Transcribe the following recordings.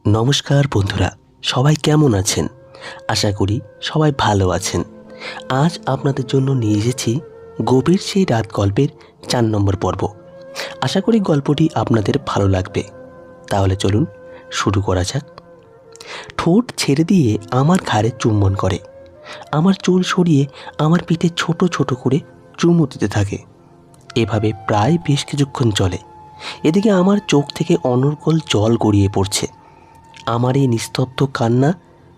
নমস্কার বন্ধুরা, সবাই কেমন আছেন? আশা করি সবাই ভালো আছেন। আজ আপনাদের জন্য নিয়ে এসেছি গভীর সেই রাত গল্পের ৪ নম্বর পর্ব। আশা করি গল্পটি আপনাদের ভালো লাগবে। তাহলে চলুন শুরু করা যাক। ঠোঁট ছেড়ে দিয়ে আমার ঘাড়ে চুম্বন করে, আমার চুল সরিয়ে আমার পিঠে ছোট ছোট করে চুমু দিতে থাকে। এভাবে প্রায় বেশ কিছুক্ষণ চলে। এদিকে আমার চোখ থেকে অনর্গল জল গড়িয়ে পড়ছে। আমার এই নিস্তব্ধ কান্না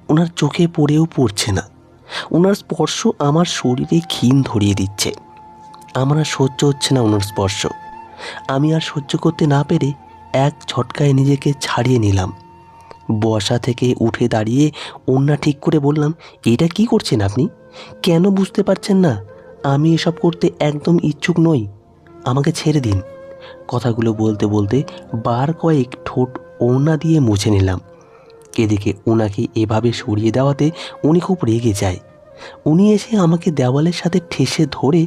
ওনার চোখে পড়েও পড়ছে না। ওনার স্পর্শ আমার শরীরে ক্ষীণ ধরিয়ে দিচ্ছে। আমার আর সহ্য হচ্ছে না ওনার স্পর্শ। আমি আর সহ্য করতে না পেরে এক ঝটকায় নিজেকে ছাড়িয়ে নিলাম। বসা থেকে উঠে দাঁড়িয়ে ওড়না ঠিক করে বললাম, এটা কি করছেন আপনি? কেন বুঝতে পারছেন না আমি এসব করতে একদম ইচ্ছুক নই? আমাকে ছেড়ে দিন। কথাগুলো বলতে বলতে বার কয়েক ঠোঁট ওড়না দিয়ে মুছে নিলাম। এদিকে ওনাকে এভাবে সরিয়ে দেওয়াতে উনি খুব রেগে যায়। উনি এসে আমাকে দেওয়ালের সাথে ঠেসে ধরে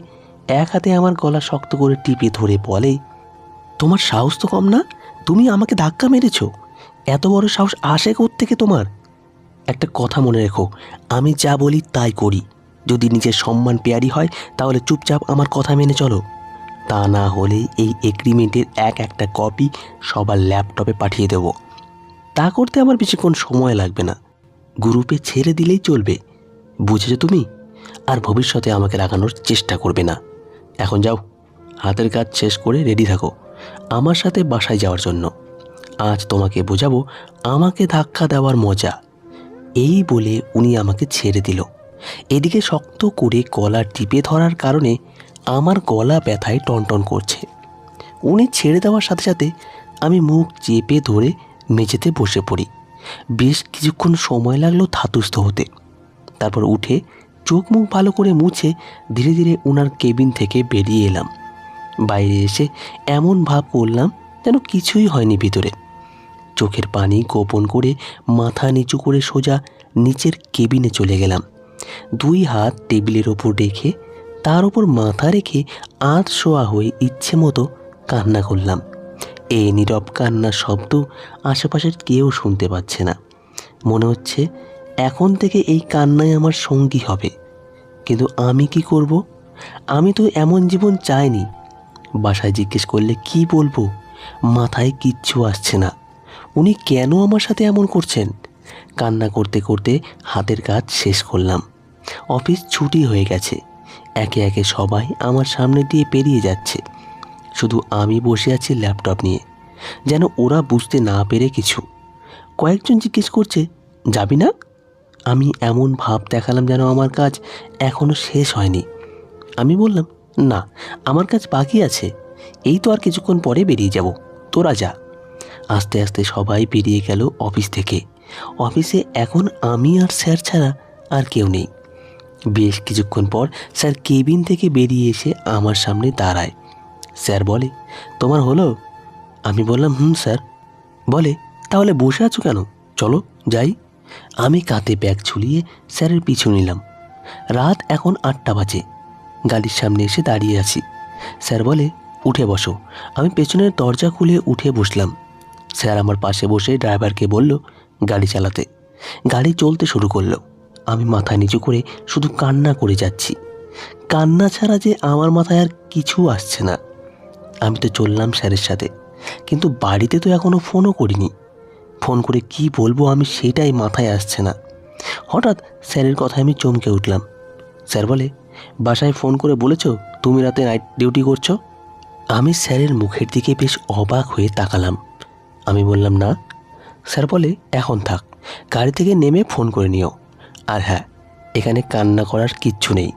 এক হাতে আমার গলা শক্ত করে টিপে ধরে বলে, তোমার সাহস তো কম না? তুমি আমাকে ধাক্কা মেরেছ। এত বড় সাহস আসে কোত্থেকে তোমার? একটা কথা মনে রেখো, আমি যা বলি তাই করি। যদি নিজের সম্মান পেয়ারি হয় তাহলে চুপচাপ আমার কথা মেনে চলো। তা না হলে এই এগ্রিমেন্টের একটা কপি সবার ল্যাপটপে পাঠিয়ে দেবো। তা করতে আমার বেশিক্ষণ সময় লাগবে না। গ্রুপে ছেড়ে দিলেই চলবে। বুঝেছো তুমি? আর ভবিষ্যতে আমাকে রাগানোর চেষ্টা করবে না। এখন যাও, হাতের কাজ শেষ করে রেডি থাকো আমার সাথে বাসায় যাওয়ার জন্য। আজ তোমাকে বোঝাবো আমাকে ধাক্কা দেওয়ার মজা। এই বলে উনি আমাকে ছেড়ে দিল। এদিকে শক্ত করে গলা টিপে ধরার কারণে আমার গলা ব্যথায় টনটন করছে। উনি ছেড়ে দেওয়ার সাথে সাথে আমি মুখ চেপে ধরে মেঝেতে বসে পড়ি। বেশ কিছুক্ষণ সময় লাগলো ধাতস্থ হতে। তারপর উঠে চোখ মুখ ভালো করে মুছে ধীরে ধীরে ওনার কেবিন থেকে বেরিয়ে এলাম। বাইরে এসে এমন ভাব করলাম যেন কিছুই হয়নি ভিতরে। চোখের পানি গোপন করে মাথা নিচু করে সোজা নিচের কেবিনে চলে গেলাম। দুই হাত টেবিলের ওপর রেখে তার ওপর মাথা রেখে আধ শোয়া হয়ে ইচ্ছে মতো কান্না করলাম। এই নীরব কান্নার শব্দ আশেপাশের কেউ শুনতে পাচ্ছে না। মনে হচ্ছে এখন থেকে এই কান্নাই আমার সঙ্গী হবে। কিন্তু আমি কি করব? আমি তো এমন জীবন চাইনি। বাসায় জিজ্ঞেস করলে কি বলবো? মাথায় কিচ্ছু আসছে না। উনি কেন আমার সাথে এমন করছেন? কান্না করতে করতে হাতের কাজ শেষ করলাম। অফিস ছুটি হয়ে গেছে। একে একে সবাই আমার সামনে দিয়ে পেরিয়ে যাচ্ছে। শুধু আমি বসে আছি ল্যাপটপ নিয়ে, যেন ওরা বুঝতে না পেরে কিছু। কয়েকজন জিজ্ঞেস করছে, যাবি না? আমি এমন ভাব দেখালাম যেন আমার কাজ এখনও শেষ হয়নি। আমি বললাম, না, আমার কাজ বাকি আছে। এই তো আর কিছুক্ষণ পরে বেরিয়ে যাব, তোরা যা। আস্তে আস্তে সবাই বেরিয়ে গেল অফিস থেকে। অফিসে এখন আমি আর স্যার ছাড়া আর কেউ নেই। বেশ কিছুক্ষণ পর স্যার কেবিন থেকে বেরিয়ে এসে আমার সামনে দাঁড়ায়। স্যার বলে, তোমার হলো? আমি বললাম, স্যার। বলে, তাহলে বসে আছো কেন? চলো যাই। আমি কাঁধে ব্যাগ ঝুলিয়ে স্যারের পিছু নিলাম। রাত এখন 8টা বাজে। গাড়ির সামনে এসে দাঁড়িয়ে আছি। স্যার বলে, উঠে বসো। আমি পেছনের দরজা খুলে উঠে বসলাম। স্যার আমার পাশে বসে ড্রাইভারকে বলল গাড়ি চালাতে। গাড়ি চলতে শুরু করলো। আমি মাথা নিচু করে শুধু কান্না করে যাচ্ছি। কান্না ছাড়া যে আমার মাথায় আর কিছু আসছে না। আমি তো চললাম স্যারের সাথে, কিন্তু বাড়িতে তো এখনও ফোনও করিনি। ফোন করে কি বলবো আমি সেটাই মাথায় আসছে না। হঠাৎ স্যারের কথায় আমি চমকে উঠলাম। স্যার বলে, বাসায় ফোন করে বলেছো তুমি রাতে নাইট ডিউটি করছো? আমি স্যারের মুখের দিকে বেশ অবাক হয়ে তাকালাম। আমি বললাম, না। স্যার বলে, এখন থাক, গাড়ি থেকে নেমে ফোন করে নিও। আর হ্যাঁ, এখানে কান্না করার কিচ্ছু নেই,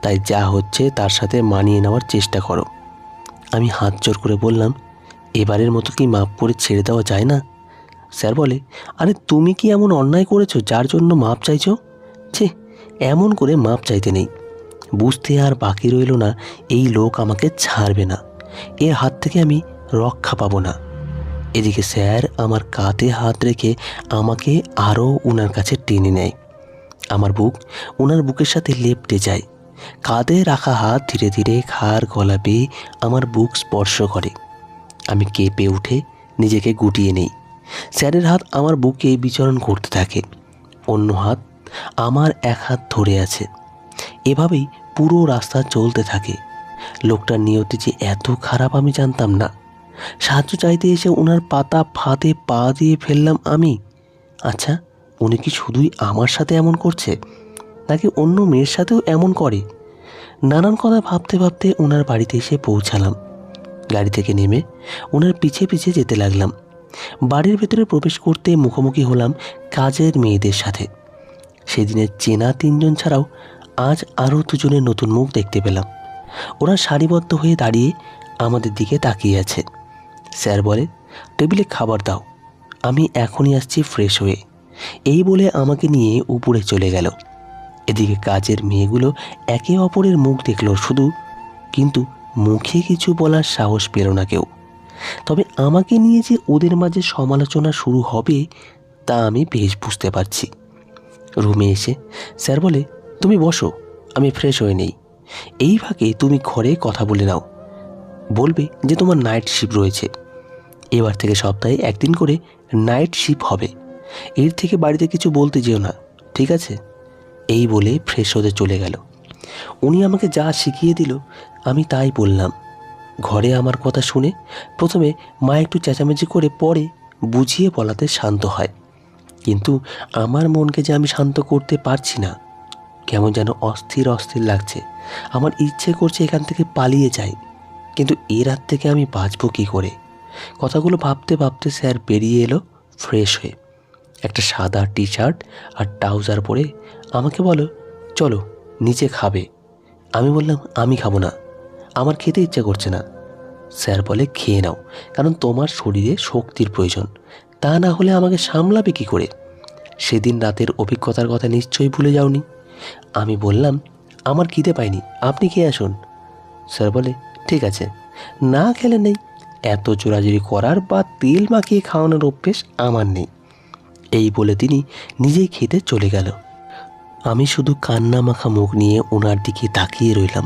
তাই যা হচ্ছে তার সাথে মানিয়ে নেওয়ার চেষ্টা করো। আমি হাত জোর করে বললাম, এবারের মতো কি মাপ করে ছেড়ে দেওয়া যায় না? স্যার বলে, আরে তুমি কি এমন অন্যায় করেছো যার জন্য মাপ চাইছো? ছি, এমন করে মাপ চাইতে নেই। বুঝতে আর বাকি রইল না এই লোক আমাকে ছাড়বে না। এর হাত থেকে আমি রক্ষা পাবো না। এদিকে স্যার আমার কাঁধে হাত রেখে আমাকে আরও ওনার কাছে টেনে নেয়। আমার বুক ওনার বুকের সাথে লেপ্টে যায়। কাঁধে রাখা হাত ধীরে ধীরে ঘাড় গলা বেয়ে আমার বুক স্পর্শ করে। আমি কেঁপে উঠে নিজেকে গুটিয়ে নেই। স্যারের হাত আমার বুকে বিচরণ করতে থাকে, অন্য হাত আমার এক হাত ধরে আছে। এভাবেই পুরো রাস্তা চলতে থাকে। লোকটার নিয়তি যে এত খারাপ আমি জানতাম না। সাহায্য চাইতে এসে ওনার পাতা ফাঁদে পা দিয়ে ফেললাম আমি। আচ্ছা, উনি কি শুধুই আমার সাথে এমন করছে, নাকি অন্য মেয়ের সাথেও এমন করে? নানান কথা ভাবতে ভাবতে ওনার বাড়িতে এসে পৌঁছালাম। গাড়ি থেকে নেমে ওনার পিছে পিছে যেতে লাগলাম। বাড়ির ভেতরে প্রবেশ করতে মুখোমুখি হলাম কাজের মেয়েদের সাথে। সেদিনের চেনা 3 জন ছাড়াও আজ আরও 2 জনের নতুন মুখ দেখতে পেলাম। ওরা সারিবদ্ধ হয়ে দাঁড়িয়ে আমাদের দিকে তাকিয়ে আছে। স্যার বলে, টেবিলে খাবার দাও, আমি এখনই আসছি ফ্রেশ হয়ে। এই বলে আমাকে নিয়ে উপরে চলে গেল। এদিকে কাজের মেয়েগুলো একে অপরের মুখ দেখল শুধু, কিন্তু মুখে কিছু বলার সাহস পেল না কেউ। তবে আমাকে নিয়ে যে ওদের মাঝে সমালোচনা শুরু হবে তা আমি বেশ বুঝতে পারছি। রুমে এসে স্যার বলে, তুমি বসো, আমি ফ্রেশ হয়ে নেই। এই ফাঁকে তুমি ঘরে কথা বলে নাও, বলবে যে তোমার নাইট শিফট রয়েছে। এবার থেকে সপ্তাহে 1 দিন করে নাইট শিফট হবে। এর থেকে বাড়িতে কিছু বলতে যেও না, ঠিক আছে? এই বলে ফ্রেশ হতে চলে গেল। উনি আমাকে যা শিখিয়ে দিল আমি তাই বললাম। ঘরে আমার কথা শুনে প্রথমে মা একটু চেঁচামেচি করে পরে বুঝিয়ে বলাতে শান্ত হয়। কিন্তু আমার মনকে যে আমি শান্ত করতে পারছি না। কেমন যেন অস্থির অস্থির লাগছে। আমার ইচ্ছে করছে এখান থেকে পালিয়ে যাই, কিন্তু এই রাত থেকে আমি বাঁচবো কী করে? কথাগুলো ভাবতে ভাবতে স্যার বেরিয়ে এলো ফ্রেশ হয়ে। একটা সাদা টি শার্ট আর ট্রাউজার পরে আমাকে বলো, চলো নিচে খাবে। আমি বললাম, আমি খাবো না, আমার খেতে ইচ্ছা করছে না। স্যার বলে, খেয়ে নাও, কারণ তোমার শরীরে শক্তির প্রয়োজন, তা না হলে আমাকে সামলাবে কী করে? সেদিন রাতের অভিজ্ঞতার কথা নিশ্চয়ই ভুলে যাওনি। আমি বললাম, আমার খিদে পাইনি, আপনি খেয়ে আসুন। স্যার বলে, ঠিক আছে, না খেলে নেই। এত জোরাজুরি করার বা তেল মাখিয়ে খাওয়ানোর অভ্যেস আমার নেই। এই বলে তিনি নিজেই খেতে চলে গেল। আমি শুধু কান্না মাখা মুখ নিয়ে ওনার দিকে তাকিয়ে রইলাম।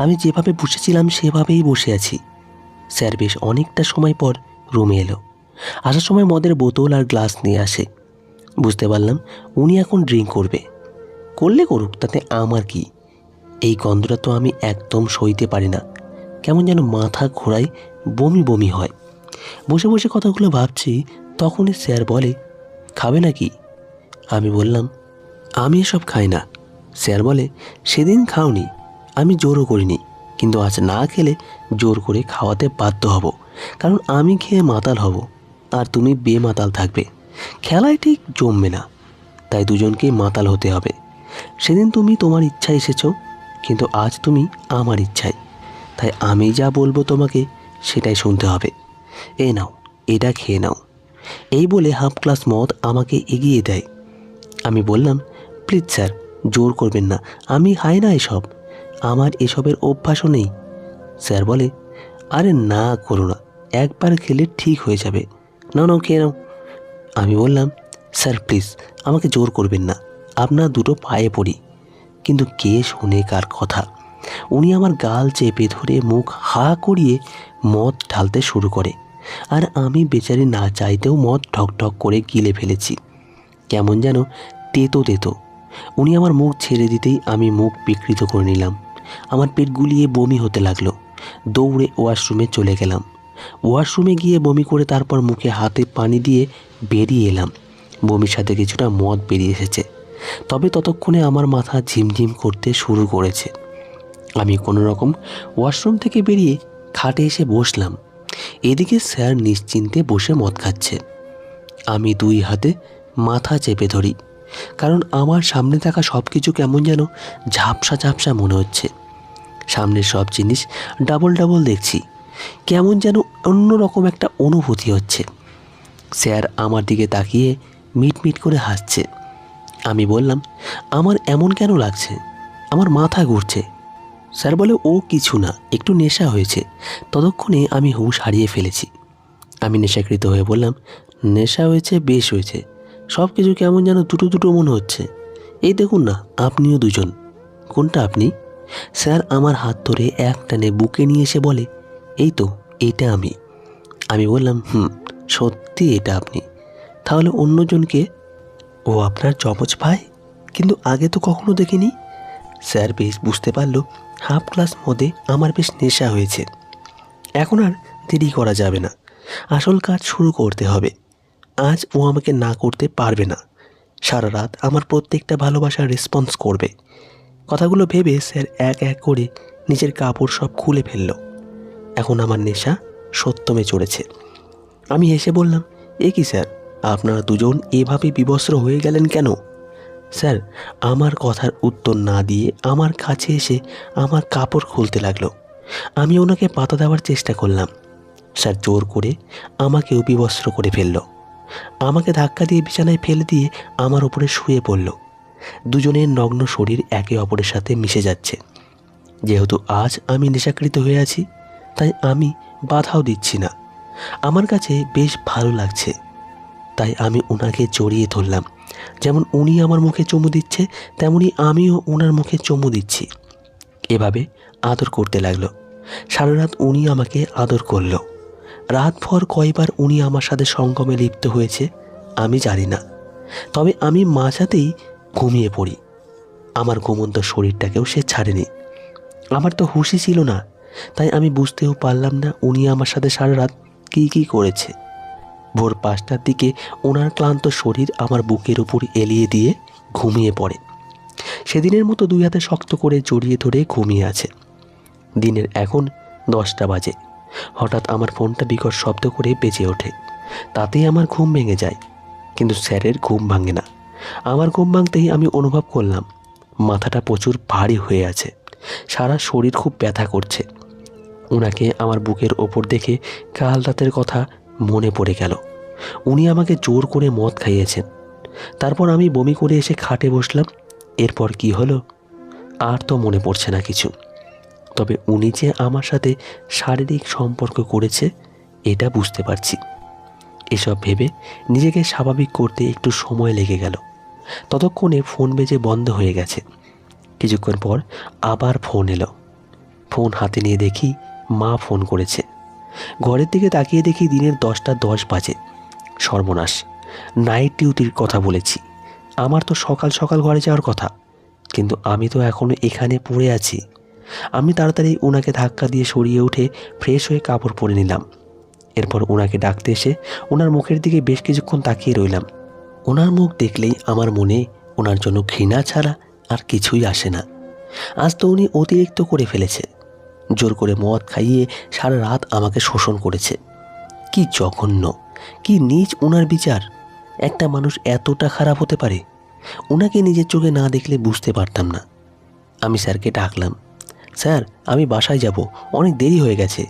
আমি যেভাবে বসেছিলাম সেভাবেই বসে আছি। স্যার বেশ অনেকটা সময় পর রুমে এলো। আসার সময় মদের বোতল আর গ্লাস নিয়ে আসে। বুঝতে পারলাম উনি এখন ড্রিঙ্ক করবে। করলে করুক, তাতে আমার কি? এই গন্ধটা তো আমি একদম সইতে পারি না। কেমন যেন মাথা ঘোরায়, বমি বমি হয়। বসে বসে কথাগুলো ভাবছি, তখনই স্যার বলে, খাবে নাকি? আমি বললাম, আমি এসব খাই না। স্যার বলে, সেদিন খাওনি, আমি জোরও করিনি, কিন্তু আজ না খেলে জোর করে খাওয়াতে বাধ্য হব, কারণ আমি খেয়ে মাতাল হব আর তুমি বেমাতাল থাকবে। খেলায় ঠিক জমবে না, তাই দুজনকেই মাতাল হতে হবে। সেদিন তুমি তোমার ইচ্ছায় এসেছো, কিন্তু আজ তুমি আমার ইচ্ছায়, তাই আমি যা বলবো তোমাকে সেটাই শুনতে হবে। এই নাও, এটা খেয়ে নাও। এই বলে হাফ গ্লাস মদ আমাকে এগিয়ে দেয়। আমি বললাম, প্লিজ স্যার, জোর করবেন না, আমি খাই না এসব, আমার এসবের অভ্যাসও নেই। স্যার বলে, আরে না করো না, একবার খেলে ঠিক হয়ে যাবে, নাও নাও খেয়ে নাও। আমি বললাম, স্যার প্লিজ আমাকে জোর করবেন না, আপনার দুটো পায়ে পড়ি। কিন্তু কে শোনে কার কথা? উনি আমার গাল চেপে ধরে মুখ হা করিয়ে মদ ঢালতে শুরু করে, আর আমি বেচারি না চাইতেও মদ ঢক ঢক করে গিলে ফেলেছি। কেমন যেন তেতো তেতো। উনি আমার মুখ ছেড়ে দিতেই আমি মুখ বিকৃত করে নিলাম। আমার পেট গুলিয়ে বমি হতে লাগলো। দৌড়ে ওয়াশরুমে চলে গেলাম। ওয়াশরুমে গিয়ে বমি করে তারপর মুখে হাতে পানি দিয়ে বেরিয়ে এলাম। বমির সাথে কিছুটা মদ বেরিয়ে এসেছে, তবে ততক্ষণে আমার মাথা ঝিমঝিম করতে শুরু করেছে। আমি কোনো রকম ওয়াশরুম থেকে বেরিয়ে খাটে এসে বসলাম। এদিকে স্যার নিশ্চিন্তে বসে মদ খাচ্ছে। আমি 2 হাতে মাথা চেপে ধরি, কারণ আমার সামনে থাকা সব কিছু কেমন যেন ঝাপসা ঝাপসা মনে হচ্ছে। সামনের সব জিনিস ডাবল ডাবল দেখছি। কেমন যেন অন্যরকম একটা অনুভূতি হচ্ছে। স্যার আমার দিকে তাকিয়ে মিটমিট করে হাসছে। আমি বললাম, আমার এমন কেন লাগছে? আমার মাথা ঘুরছে। স্যার বলে, ও কিছু না, একটু নেশা হয়েছে। ততক্ষণে আমি হুঁশ হারিয়ে ফেলেছি। আমি নেশাকৃত হয়ে বললাম, নেশা হয়েছে, বেশ হয়েছে, সব কিছু কেমন যেন দুটো দুটো মনে হচ্ছে। এই দেখুন না, আপনিও 2 জন। কোনটা আপনি? স্যার আমার হাত ধরে এক টানে বুকে নিয়ে এসে বলে, এই তো, এইটা আমি। আমি বললাম, সত্যি এটা আপনি? তাহলে অন্যজনকে? ও আপনার যমজ ভাই? কিন্তু আগে তো কখনো দেখিনি। স্যার বেশ বুঝতে পারল হাফ গ্লাস মদে আমার বেশ নেশা হয়েছে। এখন আর দেরি করা যাবে না, আসল কাজ শুরু করতে হবে। আজ ও আমাকে না করতে পারবে না। সারা রাত আমার প্রত্যেকটা ভালোবাসার রেসপন্স করবে। কথাগুলো ভেবে স্যার এক এক করে নিজের কাপড় সব খুলে ফেলল। এখন আমার নেশা সত্যমে চড়েছে। আমি হেসে বললাম, এ কি স্যার, আপনারা দুজন এভাবে বিবস্ত্র হয়ে গেলেন কেন? স্যার আমার কথার উত্তর না দিয়ে আমার কাছে এসে আমার কাপড় খুলতে লাগলো। আমি ওনাকে পাতা দেওয়ার চেষ্টা করলাম। স্যার জোর করে আমাকেও বিবস্ত্র করে ফেলল। আমাকে ধাক্কা দিয়ে বিছানায় ফেলে দিয়ে আমার ওপরে শুয়ে পড়ল। দুজনের নগ্ন শরীর একে অপরের সাথে মিশে যাচ্ছে। যেহেতু আজ আমি নেশাকৃত হয়ে আছি, তাই আমি বাধাও দিচ্ছি না। আমার কাছে বেশ ভালো লাগছে, তাই আমি ওনাকে জড়িয়ে ধরলাম। যেমন উনি আমার মুখে চুমু দিচ্ছে, তেমনি আমিও ওনার মুখে চুমু দিচ্ছি। এভাবে আদর করতে লাগলো। সারা রাত উনি আমাকে আদর করল। রাতভর কয়বার উনি আমার সাথে সঙ্গমে লিপ্ত হয়েছে আমি জানি না, তবে আমি মাঝাতেই ঘুমিয়ে পড়ি। আমার ঘুমন্ত শরীরটাকেও সে ছাড়েনি। আমার তো হুঁশই ছিল না, তাই আমি বুঝতেও পারলাম না উনি আমার সাথে সারা রাত কী করেছে। ভোর 5টার দিকে ওনার ক্লান্ত শরীর আমার বুকের উপর এলিয়ে দিয়ে ঘুমিয়ে পড়ে। সেদিনের মতো দুই হাতে শক্ত করে জড়িয়ে ধরে ঘুমিয়ে আছে। দিনের এখন 10টা বাজে। হঠাৎ আমার ফোনটা বিকট শব্দ করে বেজে ওঠে। তাতেই আমার ঘুম ভেঙে যায়, কিন্তু স্যারের ঘুম ভাঙে না। আমার ঘুম ভাঙতেই আমি অনুভব করলাম মাথাটা প্রচুর ভারী হয়ে আছে, সারা শরীর খুব ব্যথা করছে। ওনাকে আমার বুকের ওপর দেখে কাল রাতের কথা মনে পড়ে গেল। উনি আমাকে জোর করে মদ খাইয়েছেন। তারপর আমি বমি করে এসে খাটে বসলাম। এরপর কি হলো আর তো মনে পড়ছে না কিছু। তবে উনি যে আমার সাথে শারীরিক সম্পর্ক করেছে এটা বুঝতে পারছি। এসব ভেবে নিজেকে স্বাভাবিক করতে একটু সময় লেগে গেল। ততক্ষণে ফোন বেজে বন্ধ হয়ে গেছে। কিছুক্ষণ পর আবার ফোন এলো। ফোন হাতে নিয়ে দেখি মা ফোন করেছে। ঘরের দিকে তাকিয়ে দেখি দিনের 10টা 10 বাজে। সর্বনাশ, নাইট ডিউটির কথা বলেছি। আমার তো সকাল সকাল ঘরে যাওয়ার কথা, কিন্তু আমি তো এখনো এখানে পড়ে আছি। আমি তাড়াতাড়ি ওনাকে ধাক্কা দিয়ে সরিয়ে উঠে ফ্রেশ হয়ে কাপড় পরে নিলাম। এরপর ওনাকে ডাকতে এসে ওনার মুখের দিকে বেশ কিছুক্ষণ তাকিয়ে রইলাম। ওনার মুখ দেখলেই আমার মনে ওনার জন্য ঘৃণা ছাড়া আর কিছুই আসে না। আজ তো উনি অতিরিক্ত করে ফেলেছে। জোর করে মদ খাইয়ে সারা রাত আমাকে শোষণ করেছে। কি জঘন্য, কি নীচ ওনার বিচার! একটা মানুষ এতটা খারাপ হতে পারে? ওনাকে নিজের চোখে না দেখলে বুঝতে পারতাম না। আমি স্যারকে ডাকলাম, স্যার আমি বাসায় যাব, অনেক দেরি হয়ে গেছে।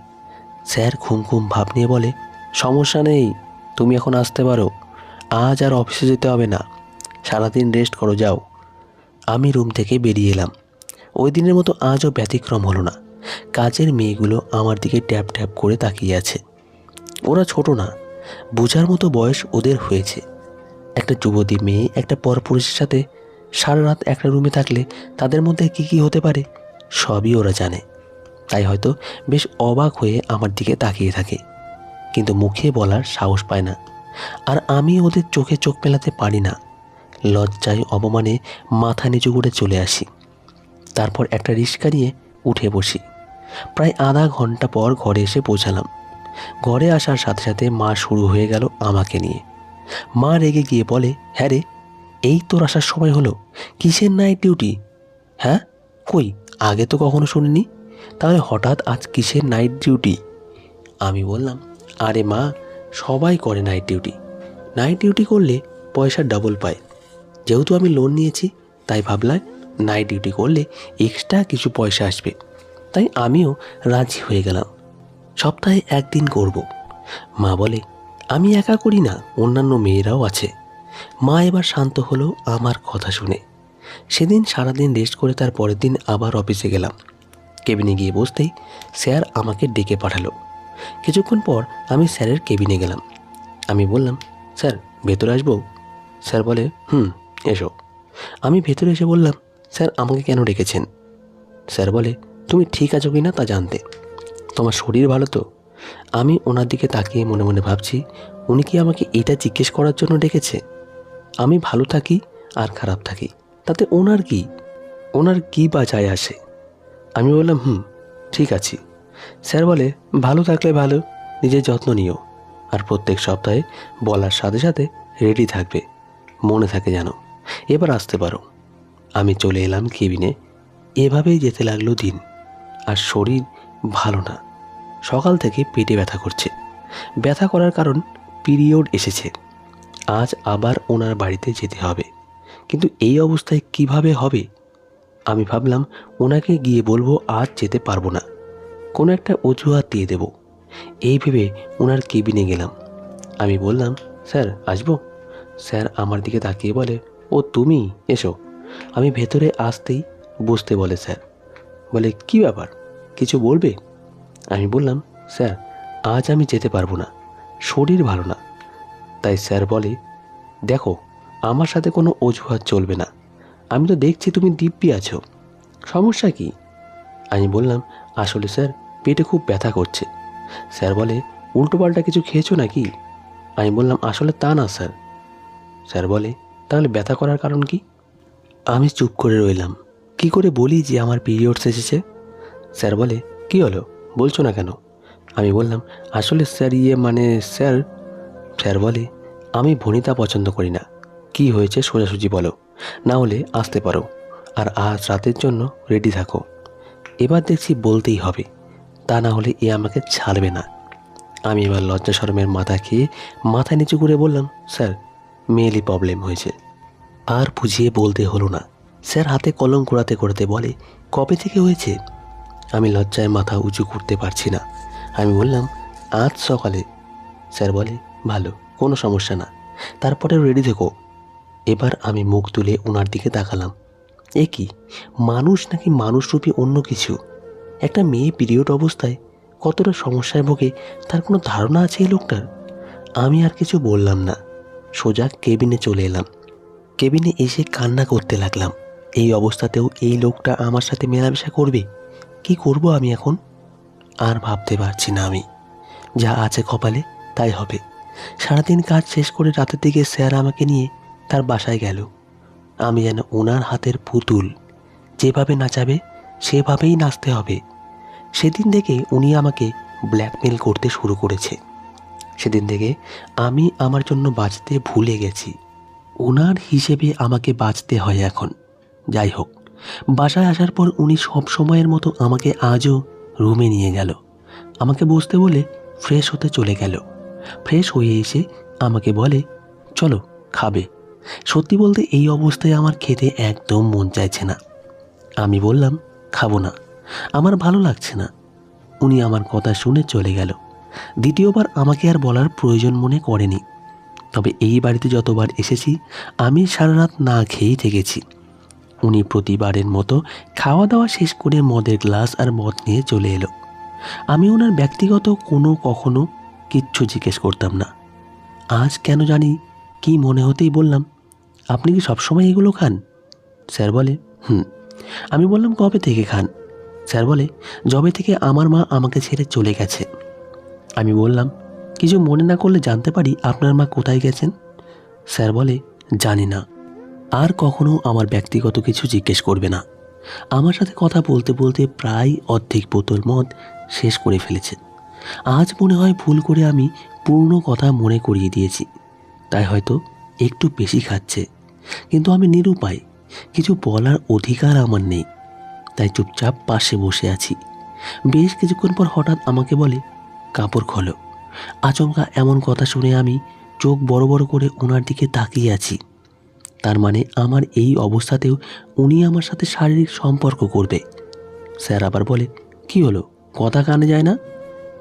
স্যার ঘুম ঘুম ভাব নিয়ে বলে, সমস্যা নেই, তুমি এখন আসতে পারো। আজ আর অফিসে যেতে হবে না, সারাদিন রেস্ট করো, যাও। আমি রুম থেকে বেরিয়ে এলাম। ওই দিনের মতো আজও ব্যতিক্রম হলো না। কাজের মেয়েগুলো আমার দিকে ট্যাপ ট্যাপ করে তাকিয়ে আছে। ওরা ছোট না, বোঝার মতো বয়স ওদের হয়েছে। একটা যুবতী মেয়ে একটা পরপুরুষের সাথে সারা রাত একটা রুমে থাকলে তাদের মধ্যে কী হতে পারে সবই ওরা জানে। তাই হয়তো বেশ অবাক হয়ে আমার দিকে তাকিয়ে থাকে, কিন্তু মুখে বলার সাহস পায় না। আর আমি ওদের চোখে চোখ মেলাতে পারি না। লজ্জায় অপমানে মাথা নিচু করে চলে আসি। তারপর একটা রিক্সা নিয়ে উঠে বসি। প্রায় আধা ঘন্টা পর ঘরে এসে পৌঁছালাম। ঘরে আসার সাথে সাথে মা শুরু হয়ে গেল আমাকে নিয়ে। মা রেগে গিয়ে বলে, হ্যাঁ রে, এই তোর আসার সময় হলো? কিসের নাইট ডিউটি? হ্যাঁ, কই আগে তো কখনো শুনিনি। তাহলে হঠাৎ আজ কিসের নাইট ডিউটি? আমি বললাম, আরে মা, সবাই করে নাইট ডিউটি। নাইট ডিউটি করলে পয়সা ডাবল পায়। যেহেতু আমি লোন নিয়েছি, তাই ভাবলাম নাইট ডিউটি করলে এক্সট্রা কিছু পয়সা আসবে। তাই আমিও রাজি হয়ে গেলাম। সপ্তাহে একদিন করব। মা বলে, আমি একা করি না, অন্যান্য মেয়েরাও আছে। মা এবার শান্ত হলো আমার কথা শুনে। সেদিন সারাদিন রেস্ট করে তার পরের দিন আবার অফিসে গেলাম। কেবিনে গিয়ে বসতেই স্যার আমাকে ডেকে পাঠালো। কিছুক্ষণ পর আমি স্যারের কেবিনে গেলাম। আমি বললাম, স্যার ভেতরে আসবো? স্যার বলে, এসো। আমি ভেতরে এসে বললাম, স্যার আমাকে কেন ডেকেছেন? স্যার বলে, তুমি ঠিক আছো কি না তা জানতে। তোমার শরীর ভালো তো? আমি ওনার দিকে তাকিয়ে মনে মনে ভাবছি, উনি কি আমাকে এটা জিজ্ঞেস করার জন্য ডেকেছে? আমি ভালো থাকি আর খারাপ থাকি, তাতে ওনার কি বা যায় আসে? আমি বললাম, ঠিক আছে। স্যার বলে, ভালো থাকলে ভালো, নিজের যত্ন নিও, আর প্রত্যেক সপ্তাহে বলার সাথে সাথে রেডি থাকবে, মনে থাকে যেন। এবার আসতে পারো। আমি চলে এলাম কেবিনে। এভাবেই যেতে লাগলো দিন, আর শরীর ভালো না। সকাল থেকে পেটে ব্যথা করছে। ব্যথা করার কারণ পিরিয়ড এসেছে। আজ আবার ওনার বাড়িতে যেতে হবে, কিন্তু এই অবস্থায় কিভাবে হবে? আমি ভাবলাম ওনাকে গিয়ে বলবো আজ যেতে পারবো না, কোনো একটা অজুহাত দিয়ে দেব। এই ভেবে ওনার কেবিনে গেলাম। আমি বললাম, স্যার আসবো? স্যার আমার দিকে তাকিয়ে বলে, ও তুমি, এসো। আমি ভেতরে আসতেই বসতে বলে স্যার। বলে, কি ব্যাপার, কিছু বলবে? আমি বললাম, স্যার আজ আমি যেতে পারবো না, শরীর ভালো না। তাই স্যার বলে, দেখো, আমার সাথে কোনো অজুহাত চলবে না। আমি তো দেখছি তুমি দিব্যি আছো, সমস্যা কি? আমি বললাম, আসলে স্যার পেটে খুব ব্যথা করছে। স্যার বলে, উল্টোপাল্টা কিছু খেয়েছো নাকি? আমি বললাম, আসলে তা না স্যার। স্যার বলে, তাহলে ব্যথা করার কারণ কি? আমি চুপ করে রইলাম। কি করে বলি যে আমার পিরিয়ডস এসেছে? স্যার বলে, কি হলো, বলছো না কেন? আমি বললাম, আসলে স্যার স্যার। স্যার বলে, আমি ভনিতা পছন্দ করি না। কি হয়েছে সোজাসুজি বলো, না হলে আসতে পারো, আর আজ রাতের জন্য রেডি থাকো। এবার দেখছি বলতেই হবে, তা না হলে এ আমাকে ছাড়বে না। আমি এবার লজ্জা শরমের মাথা খেয়ে মাথা নিচু করে বললাম, স্যার মেয়েলি প্রবলেম হয়েছে। আর বুঝিয়ে বলতে হলো না। স্যার হাতে কলম কুড়াতে কুড়াতে বলে, কবে থেকে হয়েছে? আমি লজ্জায় মাথা উঁচু করতে পারছি না। আমি বললাম, আজ সকালে। স্যার বলে, ভালো, কোনো সমস্যা না, তারপরে রেডি থেকো। এবার আমি মুখ তুলে ওনার দিকে তাকালাম। এ কি, মানুষ নাকি মানুষরূপী অন্য কিছু? একটা মেয়ে পিরিয়ড অবস্থায় কতটা সমস্যায় ভোগে তার কোনো ধারণা আছে এই লোকটার? আমি আর কিছু বললাম না, সোজা কেবিনে চলে এলাম। কেবিনে এসে কান্না করতে লাগলাম। এই অবস্থাতেও এই লোকটা আমার সাথে মেলামেশা করবে? কি করব আমি এখন? আর ভাবতে পারছি না আমি। যা আছে কপালে তাই হবে। সারাদিন কাজ শেষ করে রাতের দিকে স্যার আমাকে নিয়ে তার বাসায় গেল। আমি যেন ওনার হাতের পুতুল, যেভাবে নাচাবে সেভাবেই নাচতে হবে। সেদিন থেকে উনি আমাকে ব্ল্যাকমেল করতে শুরু করেছে। সেদিন থেকে আমি আমার জন্য বাঁচতে ভুলে গেছি। ওনার হিসেবে আমাকে বাঁচতে হয় এখন। যাই হোক, বাসায় আসার পর উনি সব সময়ের মতো আমাকে আজও রুমে নিয়ে গেল। আমাকে বসতে বলে ফ্রেশ হতে চলে গেল। ফ্রেশ হয়ে এসে আমাকে বলে, চলো খাবে। সত্যি বলতে এই অবস্থায় আমার খেতে একদম মন চাইছে না। আমি বললাম, খাবো না, আমার ভালো লাগছে না। উনি আমার কথা শুনে চলে গেল। দ্বিতীয়বার আমাকে আর বলার প্রয়োজন মনে করেনি। তবে এই বাড়িতে যতবার এসেছি আমি সারা রাত না খেয়েই থেকেছি। উনি প্রতিবারের মতো খাওয়া দাওয়া শেষ করে মদের গ্লাস আর মদ নিয়ে চলে এলো। আমি ওনার ব্যক্তিগত কখনো কিচ্ছু জিজ্ঞেস করতাম না। আজ কেন জানি কি মনে হতেই বললাম, আপনি কি সবসময় এগুলো খান? স্যার বলে, আমি বললাম, কবে থেকে খান? স্যার বলে, যবে থেকে আমার মা আমাকে ছেড়ে চলে গেছে। আমি বললাম, কিছু মনে না করলে জানতে পারি আপনার মা কোথায় গেছেন? স্যার বলে, জানি না। আর কখনো আমার ব্যক্তিগত কিছু জিজ্ঞেস করবে না। আমার সাথে কথা বলতে বলতে প্রায় অর্ধেক বোতল মদ শেষ করে ফেলেছে। আজ মনে হয় ভুল করে আমি পূর্ণ কথা মনে করিয়ে দিয়েছি, তাই হয়তো একটু বেশি খাচ্ছে। কিন্তু আমি নিরুপায়, কিছু বলার অধিকার আমার নেই। তাই চুপচাপ পাশে বসে আছি। বেশ কিছুক্ষণ পর হঠাৎ আমাকে বলে, কাপড় খোলো। আচমকা এমন কথা শুনে আমি চোখ বড় বড় করে ওনার দিকে তাকিয়ে আছি। তার মানে আমার এই অবস্থাতেও উনি আমার সাথে শারীরিক সম্পর্ক করবে। স্যার আবার বলে, কি হলো, কথা কানে যায় না?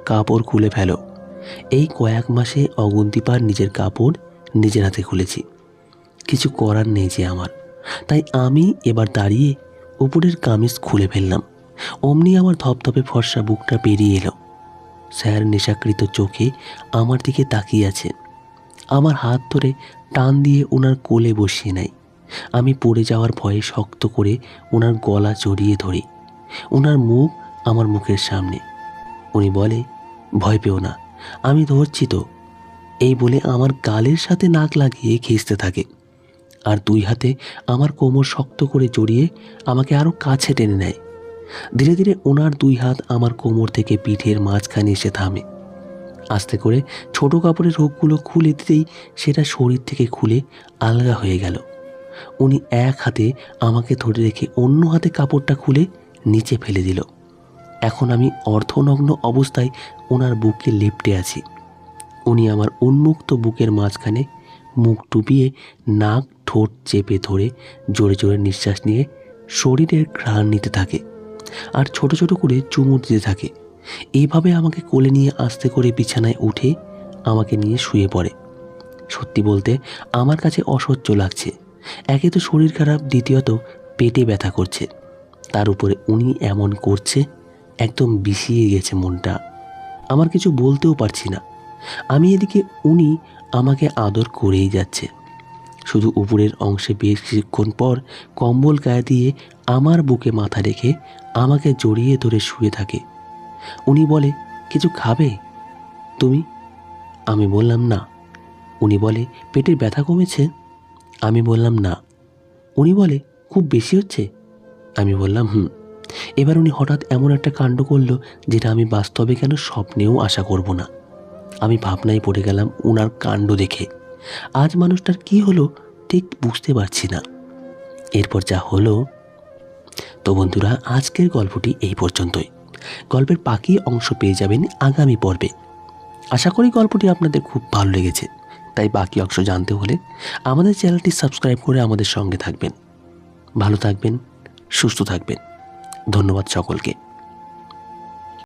কাপড় খুলে ফেলো। এই কয়েক মাসে অগুন্তিবার নিজের কাপড় নিজের হাতে খুলেছি। কিছু করার নেই যে আমার। তাই আমি এবার দাঁড়িয়ে উপরের কামিজ খুলে ফেললাম। অমনি আমার ধপধপে ফর্সা বুকটা বেরিয়ে এলো। স্যার নেশাকৃত চোখে আমার দিকে তাকিয়ে আছে। আমার হাত ধরে টান দিয়ে ওনার কোলে বসিয়ে নেয়। আমি পড়ে যাওয়ার ভয়ে শক্ত করে ওনার গলা জড়িয়ে ধরি। ওনার মুখ আমার মুখের সামনে। উনি বলে, ভয় পেও না, আমি ধরছি তো। এই বলে আমার গালের সাথে নাক লাগিয়ে ঘেঁষতে থাকে আর দুই হাতে আমার কোমর শক্ত করে জড়িয়ে আমাকে আরও কাছে টেনে নেয়। ধীরে ধীরে ওনার দুই হাত আমার কোমর থেকে পিঠের মাঝখানে এসে থামে। আস্তে করে ছোট কাপড়ের হুকগুলো খুলে দিতেই সেটা শরীর থেকে খুলে আলগা হয়ে গেল। উনি এক হাতে আমাকে ধরে রেখে অন্য হাতে কাপড়টা খুলে নিচে ফেলে দিল। এখন আমি অর্ধনগ্ন অবস্থায় ওনার বুকে লেপ্টে আছি। উনি আমার উন্মুক্ত বুকের মাঝখানে মুখ ডুবিয়ে নাক ঠোঁট চেপে ধরে জোরে জোরে নিঃশ্বাস নিয়ে শরীরের ঘ্রাণ নিতে থাকে আর ছোট ছোট করে চুমু দিতে থাকে। এইভাবে আমাকে কোলে নিয়ে আস্তে করে বিছানায় উঠে আমাকে নিয়ে শুয়ে পড়ে। সত্যি বলতে আমার কাছে অসহ্য লাগছে। একে তো শরীর খারাপ, দ্বিতীয়ত পেটে ব্যথা করছে, তার উপরে উনি এমন করছে, একদম বিষিয়ে গেছে মনটা। আমার কিছু বলতেও পারছি না। আমি এদিকে, উনি আমাকে আদর করেই যাচ্ছে। শুধু উপরের অংশে বেশ কিছুক্ষণ পর কম্বল গায়ে দিয়ে আমার বুকে মাথা রেখে আমাকে জড়িয়ে ধরে শুয়ে থাকে। উনি বলে, কিছু খাবে তুমি? আমি বললাম না। উনি বলে, পেটের ব্যথা কমেছে? আমি বললাম না। উনি বলে, খুব বেশি হচ্ছে? আমি বললাম হুম। এবার উনি হঠাৎ এমন একটা কাণ্ড করলো যেটা আমি বাস্তবে কেন স্বপ্নেও আশা করব না। আমি ভাবনায় পড়ে গেলাম ওনার কাণ্ড দেখে। আজ মানুষটার কি হলো ঠিক বুঝতে পারছি না। এরপর যা হলো। তো বন্ধুরা, আজকের গল্পটি এই পর্যন্তই। গল্পের বাকি অংশ পেয়ে যাবেন আগামী পর্বে। আশা করি গল্পটি আপনাদের খুব ভালো লেগেছে। তাই বাকি অংশ জানতে হলে আমাদের চ্যানেলটি সাবস্ক্রাইব করে আমাদের সঙ্গে থাকবেন। ভালো থাকবেন, সুস্থ থাকবেন। ধন্যবাদ সকলকে।